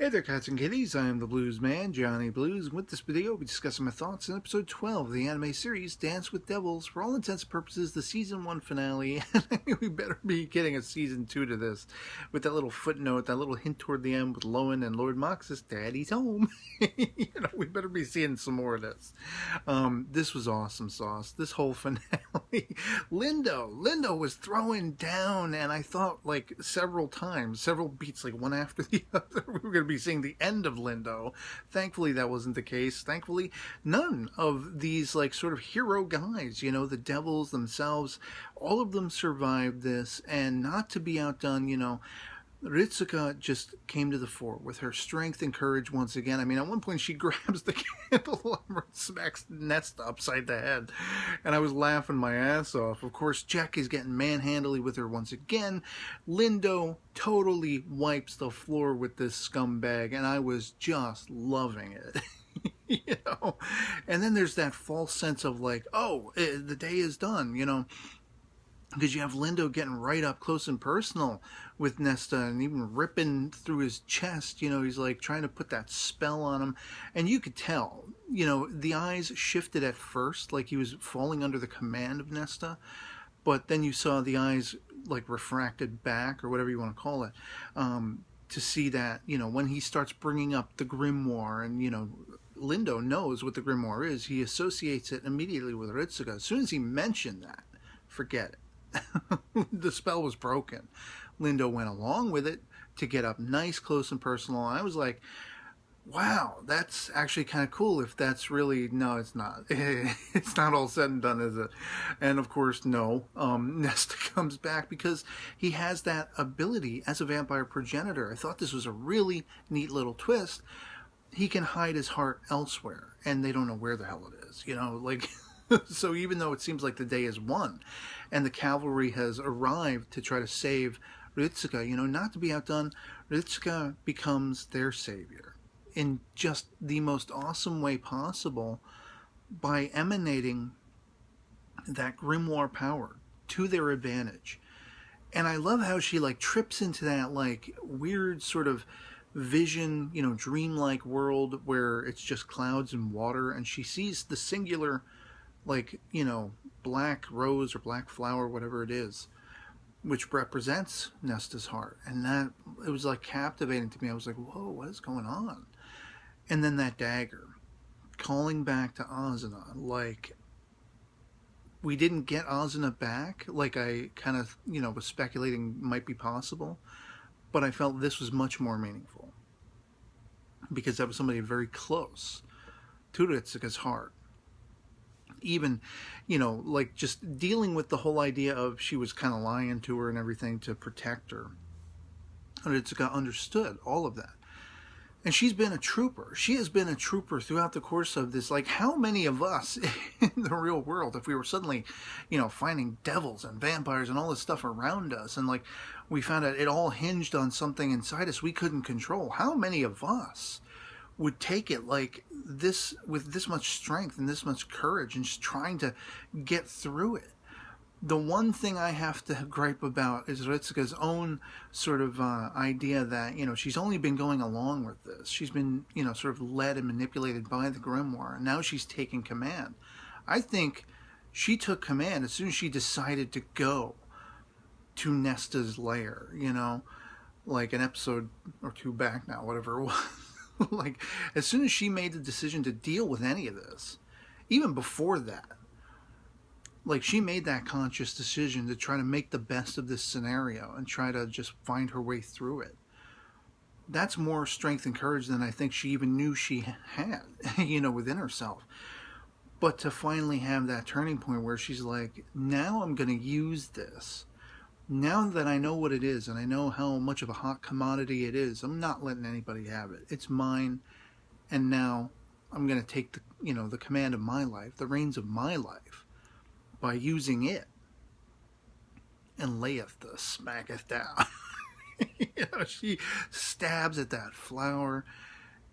Hey there, cats and kitties. I am the Blues Man, Johnny Blues, and with this video, we'll be discussing my thoughts on episode 12 of the anime series Dance with Devils. For all intents and purposes, the season 1 finale, and we better be getting a season 2 to this, with that little footnote, that little hint toward the end with Lowen and Lord Moxus, Daddy's home. We better be seeing some more of this. This was awesome sauce. This whole finale. Lindo was throwing down, and I thought, like, several times, several beats, like one after the other, we were going to be seeing the end of Lindo. Thankfully, that wasn't the case. Thankfully, none of these, like, sort of hero guys, the devils themselves, all of them survived this, and not to be outdone, Ritsuka just came to the fore with her strength and courage once again. I mean, at one point she grabs the candle and smacks Nesta upside the head, and I was laughing my ass off. Of course, Jack is getting manhandly with her once again. Lindo totally wipes the floor with this scumbag, and I was just loving it. And then there's that false sense of like, oh, the day is done, because you have Lindo getting right up close and personal with Nesta and even ripping through his chest. He's like trying to put that spell on him. And you could tell, the eyes shifted at first, like he was falling under the command of Nesta. But then you saw the eyes like refracted back, or whatever you want to call it, to see that, when he starts bringing up the grimoire and, Lindo knows what the grimoire is. He associates it immediately with Ritsuka. As soon as he mentioned that, forget it. The spell was broken. Lindo went along with it to get up nice, close, and personal. I was like, wow, that's actually kind of cool. If that's really... No, it's not. It's not all said and done, is it? And of course, no. Nesta comes back because he has that ability as a vampire progenitor. I thought this was a really neat little twist. He can hide his heart elsewhere, and they don't know where the hell it is. So even though it seems like the day is won and the cavalry has arrived to try to save Ritsuka, not to be outdone, Ritsuka becomes their savior in just the most awesome way possible by emanating that grimoire power to their advantage. And I love how she trips into that weird sort of vision, dreamlike world where it's just clouds and water, and she sees the singular black rose or black flower, whatever it is, which represents Nesta's heart. And that, it was captivating to me. I was like, whoa, what is going on? And then that dagger, calling back to Asuna, we didn't get Asuna back, I kind of, was speculating might be possible, but I felt this was much more meaningful, because that was somebody very close to Ritsuka's heart. Even, just dealing with the whole idea of she was kind of lying to her and everything to protect her. Ritsuka understood all of that. And she's been a trooper. She has been a trooper throughout the course of this. How many of us in the real world, if we were suddenly, finding devils and vampires and all this stuff around us, and we found out it all hinged on something inside us we couldn't control, how many of us would take it like this, with this much strength and this much courage, and just trying to get through it? The one thing I have to gripe about is Ritsuka's own sort of idea that, she's only been going along with this. She's been, sort of led and manipulated by the grimoire, and now she's taking command. I think she took command as soon as she decided to go to Nesta's lair, like an episode or two back now, whatever it was. As soon as she made the decision to deal with any of this, even before that, she made that conscious decision to try to make the best of this scenario and try to just find her way through it. That's more strength and courage than I think she even knew she had, within herself. But to finally have that turning point where she's like, now I'm going to use this. Now that I know what it is, and I know how much of a hot commodity it is, I'm not letting anybody have it. It's mine, and now I'm going to take the command of my life, the reins of my life, by using it, and layeth the smacketh down. She stabs at that flower,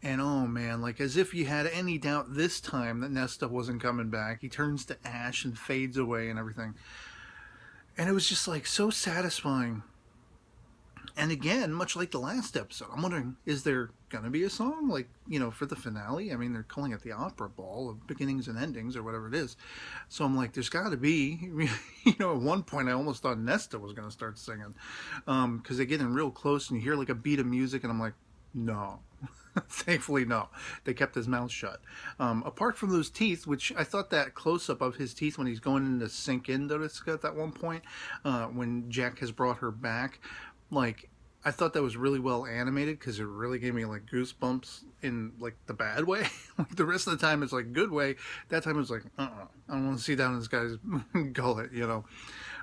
and oh man, as if you had any doubt this time that Nesta wasn't coming back, he turns to ash and fades away and everything. And it was just so satisfying And again, much like the last episode, I'm wondering, is there going to be a song, like, for the finale? I mean, they're calling it the opera ball of beginnings and endings, or whatever it is. So I'm like, there's got to be. At one point I almost thought Nesta was going to start singing, because they get in real close and you hear like a beat of music, and I'm like, no. Thankfully, no. They kept his mouth shut. Apart from those teeth, which I thought that close-up of his teeth when he's going in to sink into Ritsuka at that one point, when Jack has brought her back, like, I thought that was really well animated, because it really gave me like goosebumps in like the bad way. Like the rest of the time it's like good way. That time it was like, I don't want to see down this guy's gullet,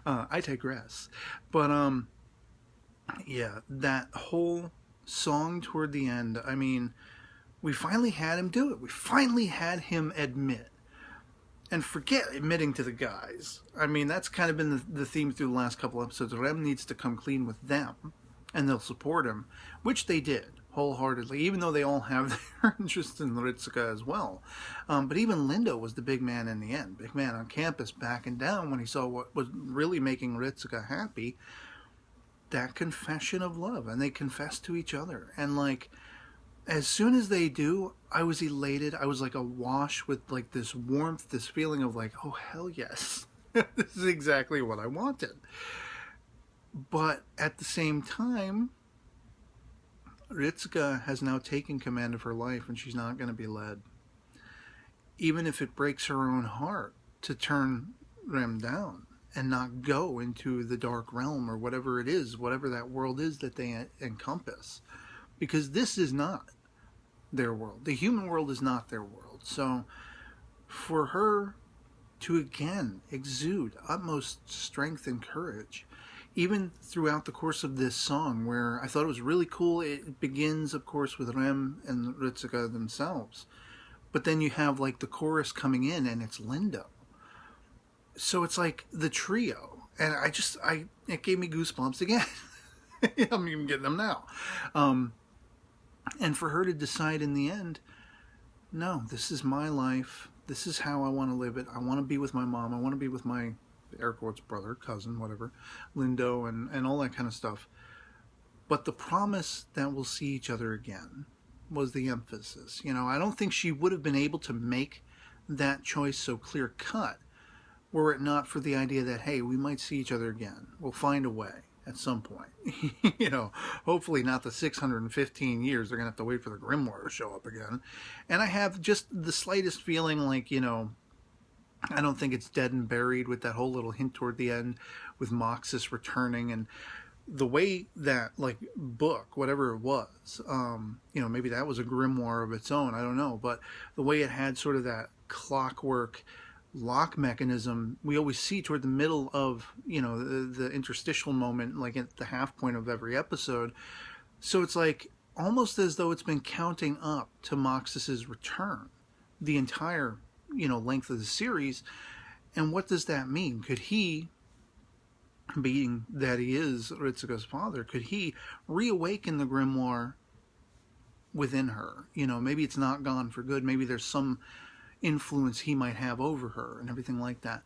I digress. But yeah, that whole song toward the end, I mean, we finally had him do it. We finally had him admit. And forget admitting to the guys. I mean, that's kind of been the theme through the last couple episodes. Rem needs to come clean with them, and they'll support him, which they did wholeheartedly, even though they all have their interest in Ritsuka as well. But even Lindo was the big man in the end. Big man on campus backing down when he saw what was really making Ritsuka happy. That confession of love, and they confess to each other, and like, as soon as they do, I was elated. I was like awash with like this warmth, this feeling of like, oh hell yes, this is exactly what I wanted. But at the same time, Ritsuka has now taken command of her life, and she's not going to be led, even if it breaks her own heart to turn Rem down and not go into the dark realm or whatever it is, whatever that world is that they encompass. Because this is not their world. The human world is not their world. So for her to again exude utmost strength and courage, even throughout the course of this song, where I thought it was really cool. It begins, of course, with Rem and Ritsuka themselves. But then you have like the chorus coming in, and it's Lindo. So it's like the trio, and it gave me goosebumps again. I'm even getting them now. And for her to decide in the end, no, this is my life. This is how I want to live it. I want to be with my mom. I want to be with my, air quotes, brother, cousin, whatever, Lindo, and all that kind of stuff. But the promise that we'll see each other again was the emphasis. I don't think she would have been able to make that choice so clear cut were it not for the idea that, hey, we might see each other again. We'll find a way at some point. Hopefully not the 615 years they're going to have to wait for the Grimoire to show up again. And I have just the slightest feeling like, I don't think it's dead and buried, with that whole little hint toward the end with Moxus returning, and the way that like book, whatever it was, maybe that was a grimoire of its own, I don't know, but the way it had sort of that clockwork lock mechanism we always see toward the middle of the interstitial moment, like at the half point of every episode. So it's like almost as though it's been counting up to Moxus's return the entire length of the series. And what does that mean? Could he, being that he is Ritsuka's father, could he reawaken the grimoire within her? Maybe it's not gone for good. Maybe there's some influence he might have over her and everything like that.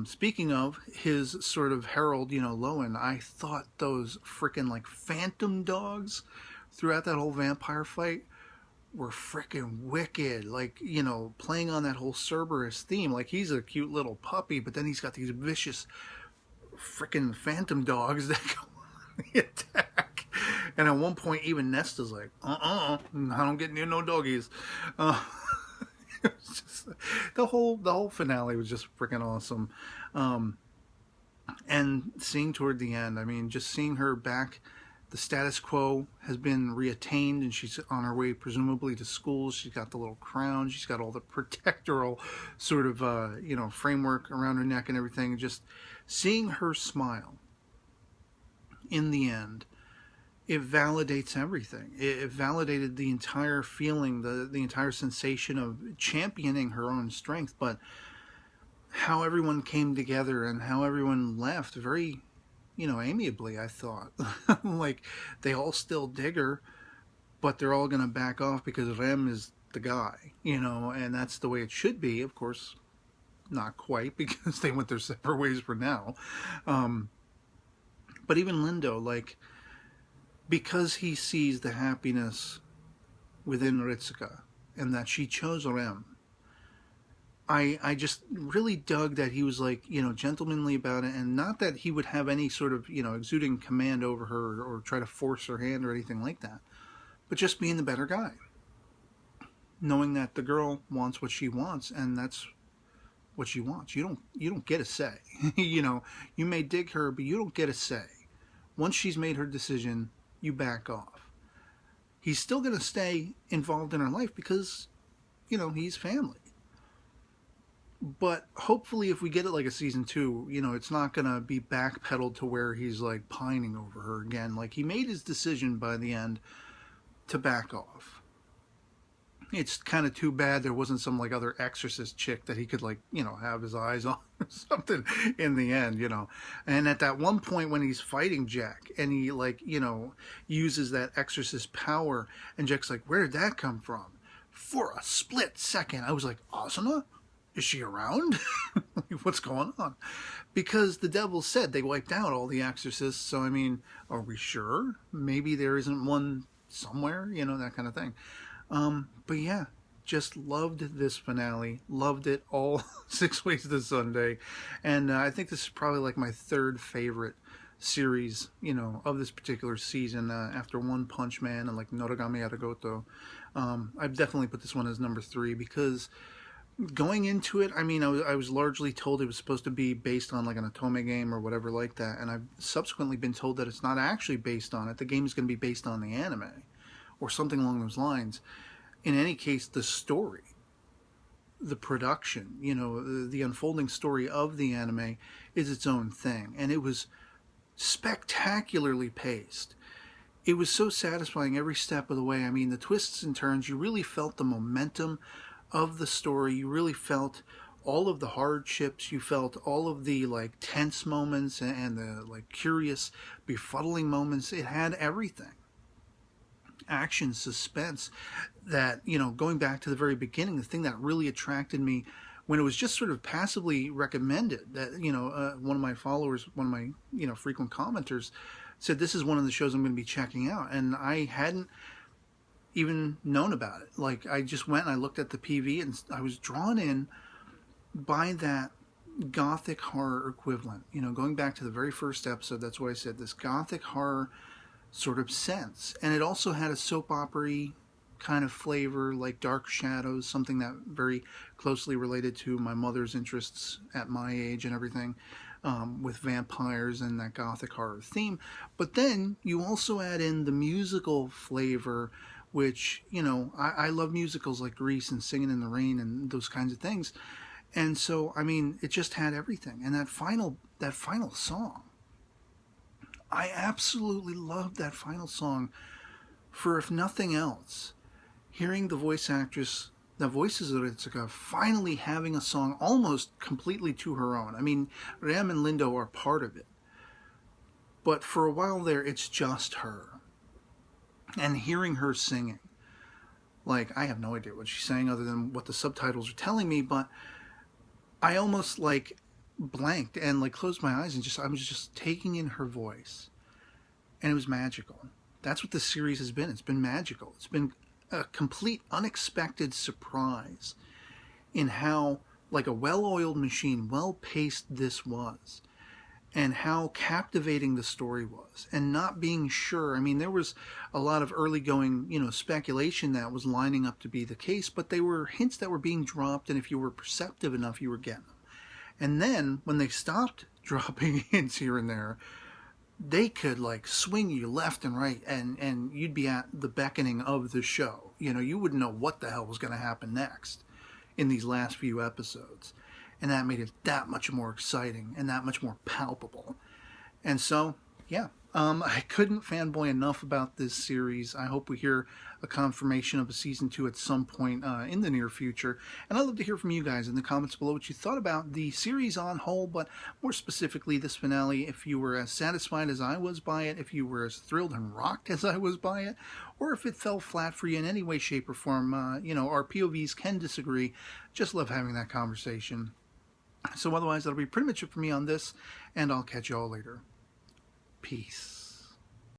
Speaking of his sort of herald, Lowen, I thought those freaking like phantom dogs throughout that whole vampire fight were freaking wicked. Like, playing on that whole Cerberus theme. Like, he's a cute little puppy, but then he's got these vicious freaking phantom dogs that go on the attack. And at one point, even Nesta's like, I don't get near no doggies. Just, the whole finale was just freaking awesome. And seeing toward the end, I mean, just seeing her back, the status quo has been reattained, and she's on her way presumably to school. She's got the little crown, she's got all the protectoral sort of framework around her neck and everything. Just seeing her smile in the end, it validates everything. It validated the entire feeling, the entire sensation of championing her own strength, but how everyone came together and how everyone left very, amiably, I thought. Like, they all still dig her, but they're all going to back off because Rem is the guy, and that's the way it should be. Of course, not quite, because they went their separate ways for now. But even Lindo, like, because he sees the happiness within Ritsuka and that she chose Rem. I just really dug that he was like, gentlemanly about it, and not that he would have any sort of, exuding command over her or try to force her hand or anything like that, but just being the better guy. Knowing that the girl wants what she wants, and that's what she wants. You don't get a say. You may dig her, but you don't get a say. Once she's made her decision, you back off. He's still going to stay involved in her life because, he's family. But hopefully if we get it like a season 2, it's not going to be backpedaled to where he's like pining over her again. Like, he made his decision by the end to back off. It's kind of too bad there wasn't some like other exorcist chick that he could like, have his eyes on or something in the end, And at that one point when he's fighting Jack and he like, uses that exorcist power, and Jack's like, where did that come from? For a split second, I was like, Asuna? Is she around? What's going on? Because the devil said they wiped out all the exorcists. So, I mean, are we sure? Maybe there isn't one somewhere, that kind of thing. But yeah, just loved this finale. Loved it all 6 ways to Sunday. And I think this is probably like my third favorite series, of this particular season, after One Punch Man and like Noragami Arigoto. I've definitely put this one as number 3 because going into it, I mean, I was largely told it was supposed to be based on like an Otome game or whatever like that, and I've subsequently been told that it's not actually based on it. The game is going to be based on the anime or something along those lines. In any case, the story, the production, the unfolding story of the anime is its own thing, and it was spectacularly paced. It was so satisfying every step of the way. I mean, the twists and turns, you really felt the momentum of the story. You really felt all of the hardships. You felt all of the like tense moments and the like curious, befuddling moments. It had everything. Action, suspense, that, going back to the very beginning, the thing that really attracted me when it was just sort of passively recommended, that, one of my followers, one of my, frequent commenters said, this is one of the shows I'm going to be checking out. And I hadn't even known about it. Like, I just went and I looked at the PV and I was drawn in by that gothic horror equivalent. Going back to the very first episode, that's why I said this gothic horror sort of sense. And it also had a soap opera-y kind of flavor, like Dark Shadows, something that very closely related to my mother's interests at my age and everything, with vampires and that gothic horror theme. But then you also add in the musical flavor, which, I love musicals like Grease and Singing in the Rain and those kinds of things. And so, I mean, it just had everything. And that final song, I absolutely loved that final song for, if nothing else, hearing the voice actress, the voices of Ritsuka, finally having a song almost completely to her own. I mean, Rem and Lindo are part of it. But for a while there, it's just her. And hearing her singing, like, I have no idea what she's saying other than what the subtitles are telling me, but I almost like blanked and like closed my eyes and I was just taking in her voice, and it was magical. That's what this series has been. It's been magical. It's been a complete unexpected surprise in how like a well-oiled machine, well-paced this was, and how captivating the story was, and not being sure. I mean, there was a lot of early going, speculation that was lining up to be the case, but they were hints that were being dropped, and if you were perceptive enough, you were getting them. And then when they stopped dropping hints here and there, they could like swing you left and right, and you'd be at the beckoning of the show. You wouldn't know what the hell was going to happen next in these last few episodes. And that made it that much more exciting and that much more palpable. And so, yeah, I couldn't fanboy enough about this series. I hope we hear a confirmation of a season 2 at some point in the near future. And I'd love to hear from you guys in the comments below what you thought about the series on whole, but more specifically this finale, if you were as satisfied as I was by it, if you were as thrilled and rocked as I was by it, or if it fell flat for you in any way, shape, or form. Our POVs can disagree. Just love having that conversation. So otherwise, that'll be pretty much it for me on this, and I'll catch you all later. Peace.